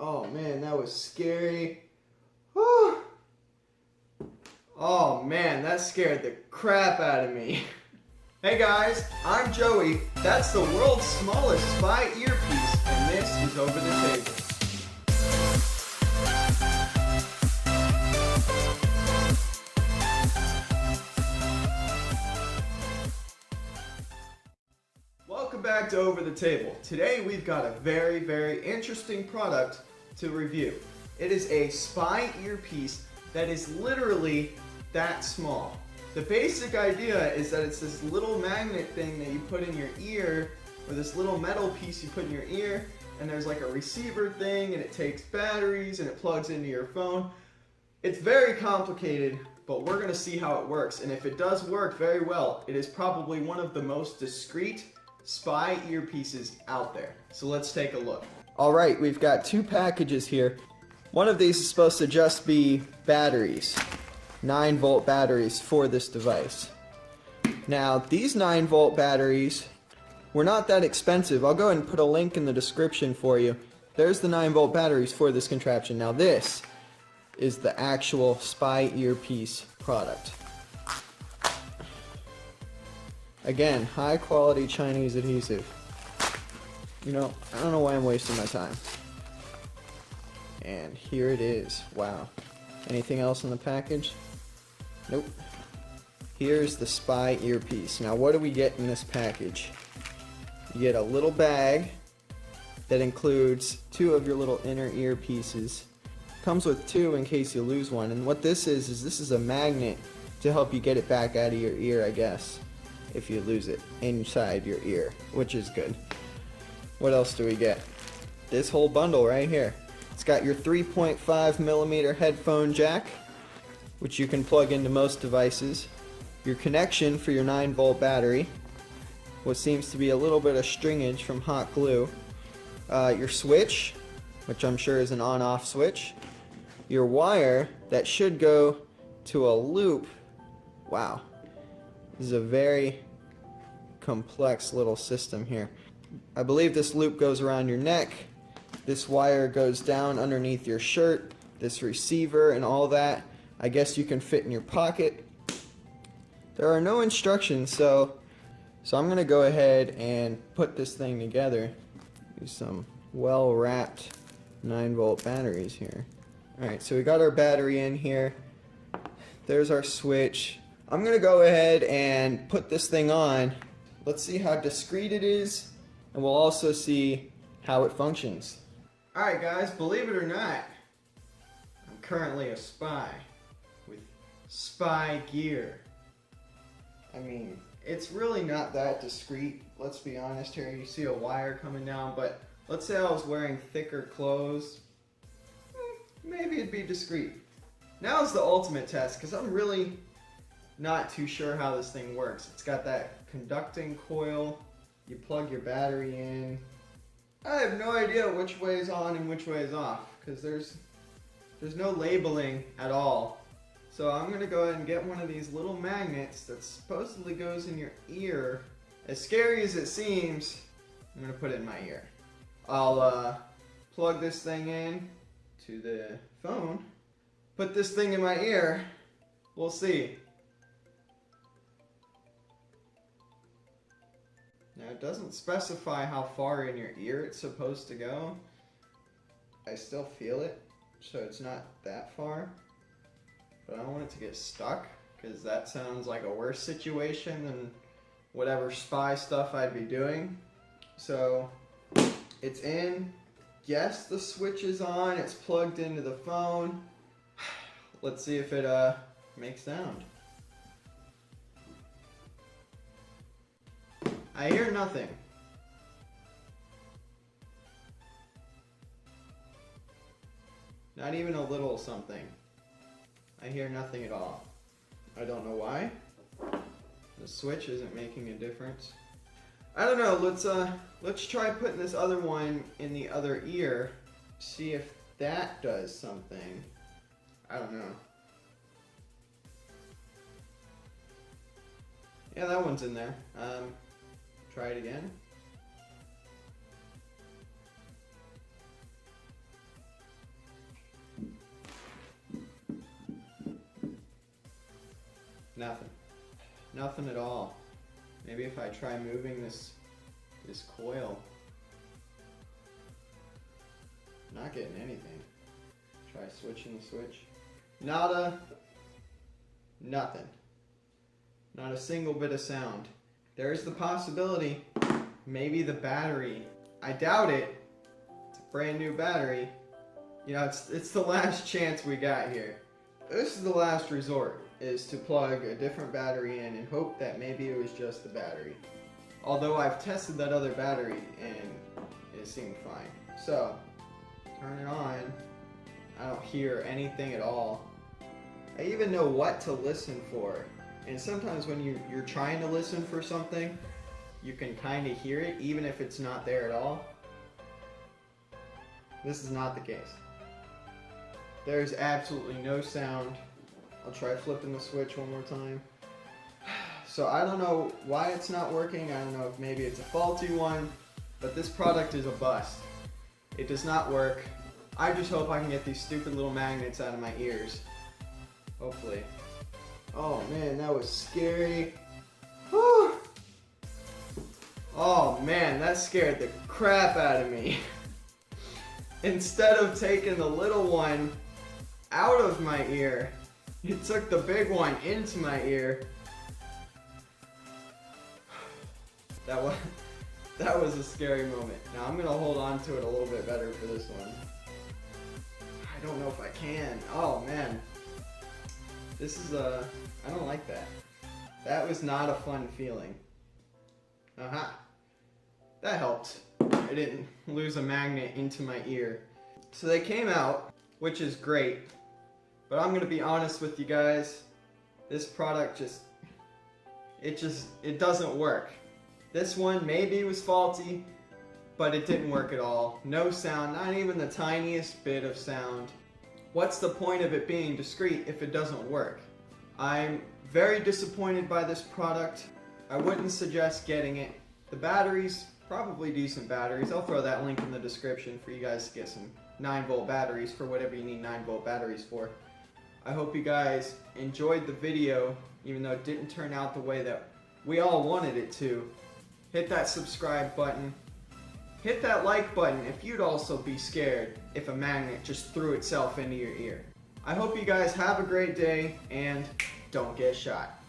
Oh man, that was scary. Whew. Oh man, that scared the crap out of me. Hey guys, I'm Joey. That's the world's smallest spy earpiece, and this is Over the Table. Welcome back to Over the Table. Today we've got a very interesting product to review. It is a spy earpiece that is literally that small. The basic idea is that it's this little magnet thing that you put in your ear, or this little metal piece you put in your ear, and there's like a receiver thing, and it takes batteries, and it plugs into your phone. It's very complicated, but we're gonna see how it works, and if it does work very well, it is probably one of the most discreet spy earpieces out there. So let's take a look. All right, we've got two packages here. One of these is supposed to just be batteries. 9-volt batteries for this device. Now, these 9-volt batteries were not that expensive. I'll go ahead and put a link in the description for you. There's the 9-volt batteries for this contraption. Now, this is the actual spy earpiece product. Again, high quality Chinese adhesive. You know, I don't know why I'm wasting my time. And here it is. Wow. Anything else in the package? Nope. Here's the spy earpiece. Now what do we get in this package? You get a little bag that includes 2 of your little inner earpieces. Comes with 2 in case you lose one. And what this is this is a magnet to help you get it back out of your ear, I guess, if you lose it inside your ear, which is good. What else do we get? This whole bundle right here. It's got your 3.5mm headphone jack, which you can plug into most devices. Your connection for your 9-volt battery, what seems to be a little bit of stringage from hot glue. Your switch, which I'm sure is an on-off switch. Your wire that should go to a loop. Wow. This is a very complex little system here. I believe this loop goes around your neck. This wire goes down underneath your shirt. This receiver and all that, I guess you can fit in your pocket. There are no instructions, so I'm gonna go ahead and put this thing together. Use some well-wrapped 9-volt batteries here. Alright, so we got our battery in here. There's our switch. I'm gonna go ahead and put this thing on. Let's see how discreet it is, and we'll also see how it functions. Alright guys, believe it or not, I'm currently a spy with spy gear. I mean, it's really not that discreet, let's be honest here. You see a wire coming down, but let's say I was wearing thicker clothes, maybe it'd be discreet. Now's the ultimate test, because I'm really not too sure how this thing works. It's got that conducting coil, you plug your battery in. I have no idea which way is on and which way is off, because there's no labeling at all. So I'm going to go ahead and get one of these little magnets that supposedly goes in your ear. As scary as it seems, I'm going to put it in my ear. I'll plug this thing in to the phone, put this thing in my ear, we'll see. Now it doesn't specify how far in your ear it's supposed to go. I still feel it, so it's not that far. But I don't want it to get stuck, because that sounds like a worse situation than whatever spy stuff I'd be doing. So it's in. Yes, the switch is on. It's plugged into the phone. Let's see if it makes sound. I hear nothing. Not even a little something. I hear nothing at all. I don't know why. The switch isn't making a difference. I don't know, let's try putting this other one in the other ear. See if that does something. I don't know. Yeah, that one's in there. Try it again. Nothing. Nothing at all. Maybe if I try moving this coil. Not getting anything. Try switching the switch. Nada. Nothing. Not a single bit of sound. There is the possibility, maybe the battery. I doubt it. It's a brand new battery. You know, it's the last chance we got here. This is the last resort, is to plug a different battery in and hope that maybe it was just the battery. Although I've tested that other battery and it seemed fine. So, turn it on. I don't hear anything at all. I even know what to listen for. And sometimes when you're trying to listen for something, you can kind of hear it even if it's not there at all. This is not the case. There's absolutely no sound. I'll try flipping the switch one more time. So I don't know why it's not working. I don't know if maybe it's a faulty one, but this product is a bust. It does not work. I just hope I can get these stupid little magnets out of my ears. Hopefully. Oh man, that was scary. Whew. Oh man, that scared the crap out of me. Instead of taking the little one out of my ear, it took the big one into my ear. That was a scary moment. Now I'm gonna hold on to it a little bit better for this one. I don't know if I can. Oh man. This is I don't like that. That was not a fun feeling. That helped. I didn't lose a magnet into my ear. So they came out, which is great. But I'm gonna be honest with you guys. This product it doesn't work. This one maybe was faulty, but it didn't work at all. No sound, not even the tiniest bit of sound. What's the point of it being discreet if it doesn't work? I'm very disappointed by this product. I wouldn't suggest getting it. The batteries, probably decent batteries. I'll throw that link in the description for you guys to get some 9-volt batteries for whatever you need 9-volt batteries for. I hope you guys enjoyed the video, even though it didn't turn out the way that we all wanted it to. Hit that subscribe button. Hit that like button if you'd also be scared if a magnet just threw itself into your ear. I hope you guys have a great day and don't get shot.